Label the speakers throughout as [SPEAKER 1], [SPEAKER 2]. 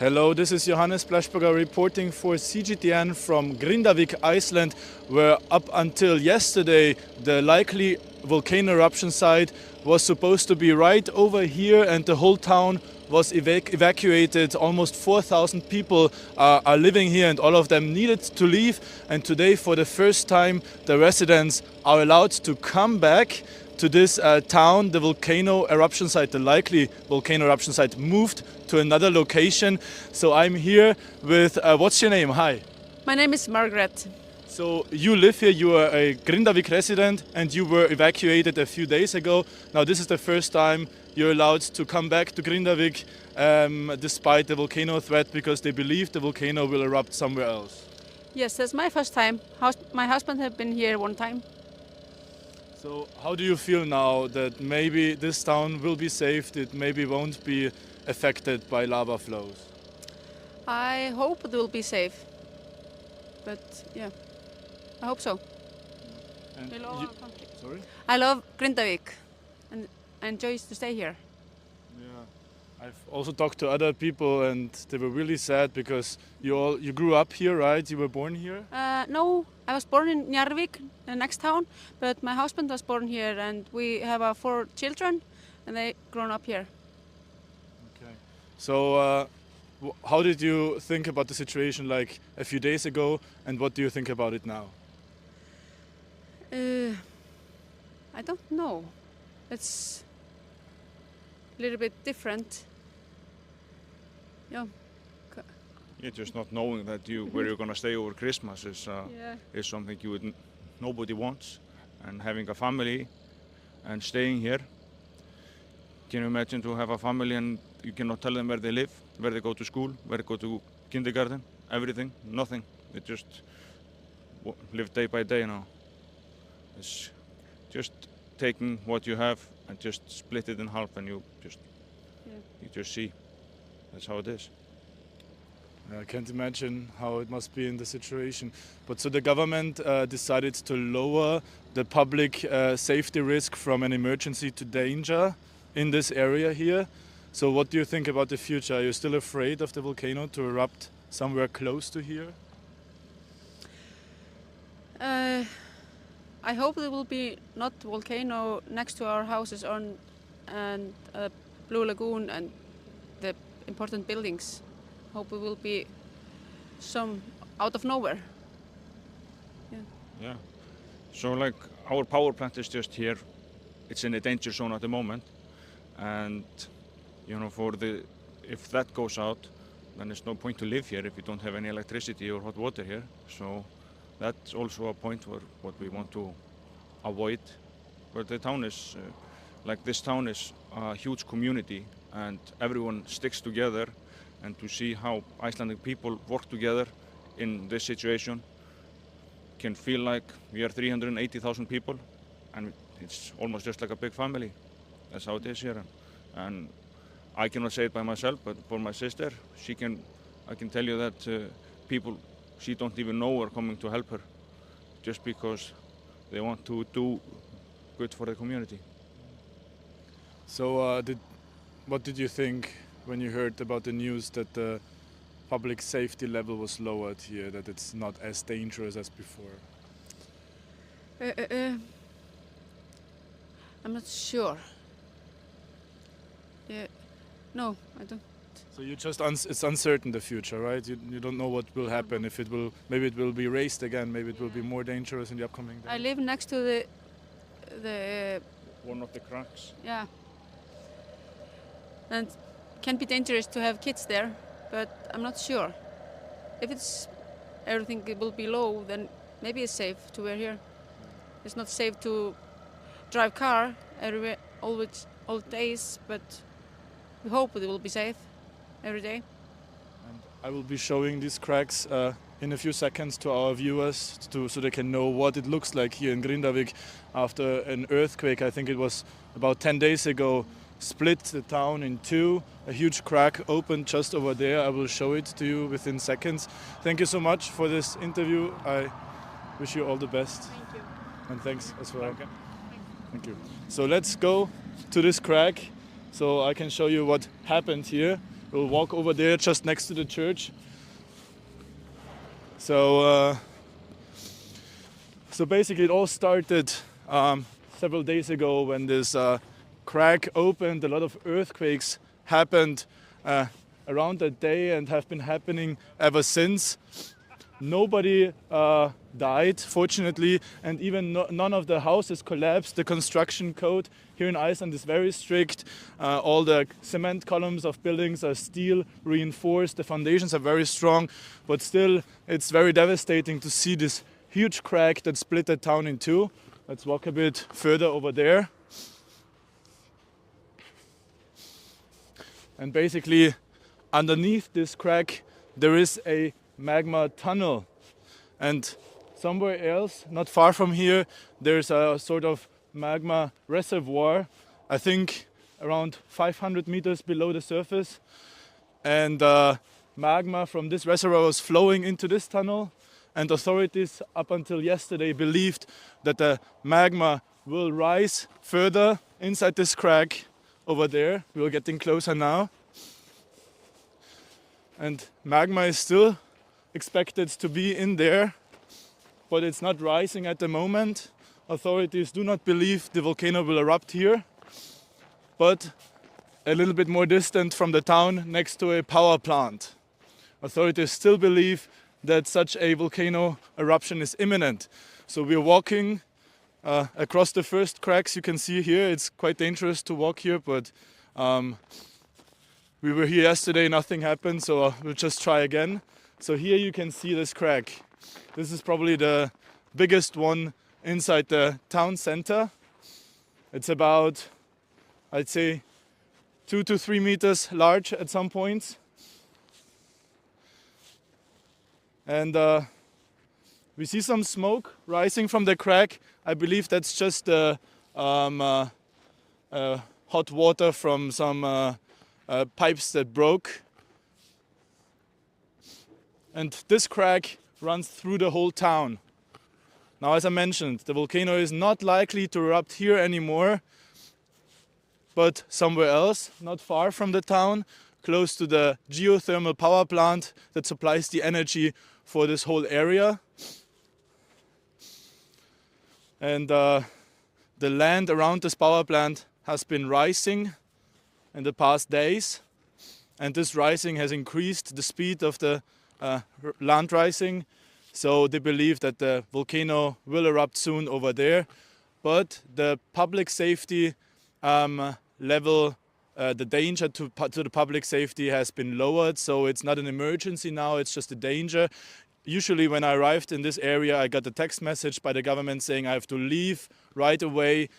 [SPEAKER 1] Hello, this is Johannes Pleschberger reporting for CGTN from Grindavik, Iceland, where up until yesterday the likely volcano eruption site was supposed to be right over here, and the whole town was evacuated. Almost 4,000 people are living here, and all of them needed to leave. And today, for the first time, the residents are allowed to come back to this town. The volcano eruption site, the likely volcano eruption site, moved to another location. So I'm here with, what's your name? Hi.
[SPEAKER 2] My name is Margaret.
[SPEAKER 1] So you live here, you are a Grindavik resident, and you were evacuated a few days ago. Now this is the first time you're allowed to come back to Grindavik despite the volcano threat, because they believe the volcano will erupt somewhere else.
[SPEAKER 2] Yes, that's my first time. My husband has been here one time.
[SPEAKER 1] So how do you feel now that maybe this town will be saved, it maybe won't be affected by lava flows?
[SPEAKER 2] I hope it will be safe. But yeah, I hope so.
[SPEAKER 1] And
[SPEAKER 2] I love our country.
[SPEAKER 1] Sorry?
[SPEAKER 2] I love Grindavik and I enjoy to stay here.
[SPEAKER 1] Yeah, I've also talked to other people and they were really sad because you grew up here, right? You were born here?
[SPEAKER 2] No, I was born in Grindavík, the next town, but my husband was born here and we have 4 children and they grown up here.
[SPEAKER 1] Okay. So how did you think about the situation like a few days ago, and what do you think about it now?
[SPEAKER 2] I don't know. It's a little bit different. Yeah.
[SPEAKER 3] Yeah, just not knowing that where you're gonna stay over Christmas is something nobody wants, and having a family and staying here. Can you imagine to have a family and you cannot tell them where they live, where they go to school, where they go to kindergarten, everything, nothing. They just live day by day now. It's just taking what you have and just split it in half, and you just see. That's how it is.
[SPEAKER 1] I can't imagine how it must be in the situation. But so the government decided to lower the public safety risk from an emergency to danger in this area here. So what do you think about the future? Are you still afraid of the volcano to erupt somewhere close to here?
[SPEAKER 2] I hope there will be not volcano next to our houses and Blue Lagoon and the important buildings. Hope it will be some out of nowhere.
[SPEAKER 3] Yeah. So like our power plant is just here. It's in a danger zone at the moment, and if that goes out, then there's no point to live here if you don't have any electricity or hot water here. So that's also a point where what we want to avoid. But the town is this town is a huge community, and everyone sticks together. And to see how Icelandic people work together in this situation, can feel like we are 380,000 people, and it's almost just like a big family. That's how it is here. And I cannot say it by myself, but for my sister, I can tell you that people she don't even know are coming to help her, just because they want to do good for the community.
[SPEAKER 1] So what did you think when you heard about the news that the public safety level was lowered here, that it's not as dangerous as before?
[SPEAKER 2] I'm not sure. No, I don't.
[SPEAKER 1] So you just it's uncertain, the future, right? You don't know what will happen. If maybe it will be raised again. Maybe it will be more dangerous in the upcoming days.
[SPEAKER 2] I live next to the
[SPEAKER 3] one of the cracks.
[SPEAKER 2] Yeah. And can be dangerous to have kids there, but I'm not sure. If everything will be low, then maybe it's safe to wear here. It's not safe to drive car everywhere, all days, but we hope it will be safe every day.
[SPEAKER 1] And I will be showing these cracks in a few seconds to our viewers, so they can know what it looks like here in Grindavik after an earthquake. I think it was about 10 days ago. Split the town in two. A huge crack opened just over there. I will show it to you within seconds. Thank you so much for this interview. I wish you all the best.
[SPEAKER 2] Thank you.
[SPEAKER 1] And thanks as well. Okay. Thank you. So let's go to this crack so I can show you what happened here. We'll walk over there just next to the church. So basically it all started several days ago when this crack opened. A lot of earthquakes happened around that day and have been happening ever since. Nobody died, fortunately, and even none of the houses collapsed. The construction code here in Iceland is very strict. All the cement columns of buildings are steel reinforced. The foundations are very strong, but still it's very devastating to see this huge crack that split the town in two. Let's walk a bit further over there. And basically underneath this crack there is a magma tunnel, and somewhere else, not far from here, there's a sort of magma reservoir, I think around 500 meters below the surface, and magma from this reservoir was flowing into this tunnel, and authorities up until yesterday believed that the magma will rise further inside this crack over there. We're getting closer now, and magma is still expected to be in there, but it's not rising at the moment. Authorities do not believe the volcano will erupt here, but a little bit more distant from the town next to a power plant. Authorities still believe that such a volcano eruption is imminent. So we're walking across the first cracks you can see here. It's quite dangerous to walk here, but we were here yesterday, nothing happened, so we'll just try again. So here you can see this crack. This is probably the biggest one inside the town center. It's about, I'd say, 2 to 3 meters large at some points. And we see some smoke rising from the crack. I believe that's just hot water from some pipes that broke. And this crack runs through the whole town. Now, as I mentioned, the volcano is not likely to erupt here anymore, but somewhere else, not far from the town, close to the geothermal power plant that supplies the energy for this whole area. And the land around this power plant has been rising in the past days, and this rising has increased the speed of the land rising, so they believe that the volcano will erupt soon over there. But the public safety level, the danger to the public safety has been lowered, so it's not an emergency now, it's just a danger. Usually when I arrived in this area, I got a text message by the government saying I have to leave right away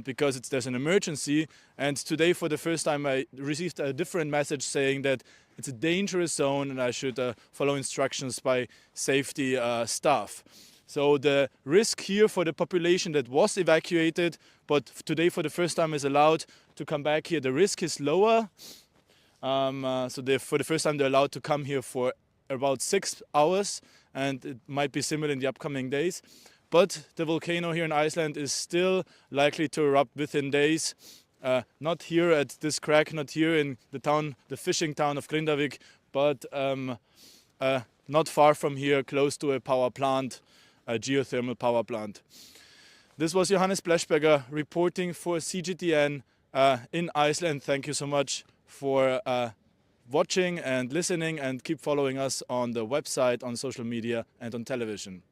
[SPEAKER 1] because there's an emergency. And today, for the first time, I received a different message saying that it's a dangerous zone and I should follow instructions by safety staff. So the risk here for the population that was evacuated, but today for the first time is allowed to come back here, the risk is lower. So for the first time they're allowed to come here for about 6 hours, and it might be similar in the upcoming days. But the volcano here in Iceland is still likely to erupt within days. Not here at this crack, not here in the town, the fishing town of Grindavik, but not far from here, close to a power plant, a geothermal power plant. This was Johannes Pleschberger reporting for CGTN in Iceland. Thank you so much for watching and listening, and keep following us on the website, on social media and on television.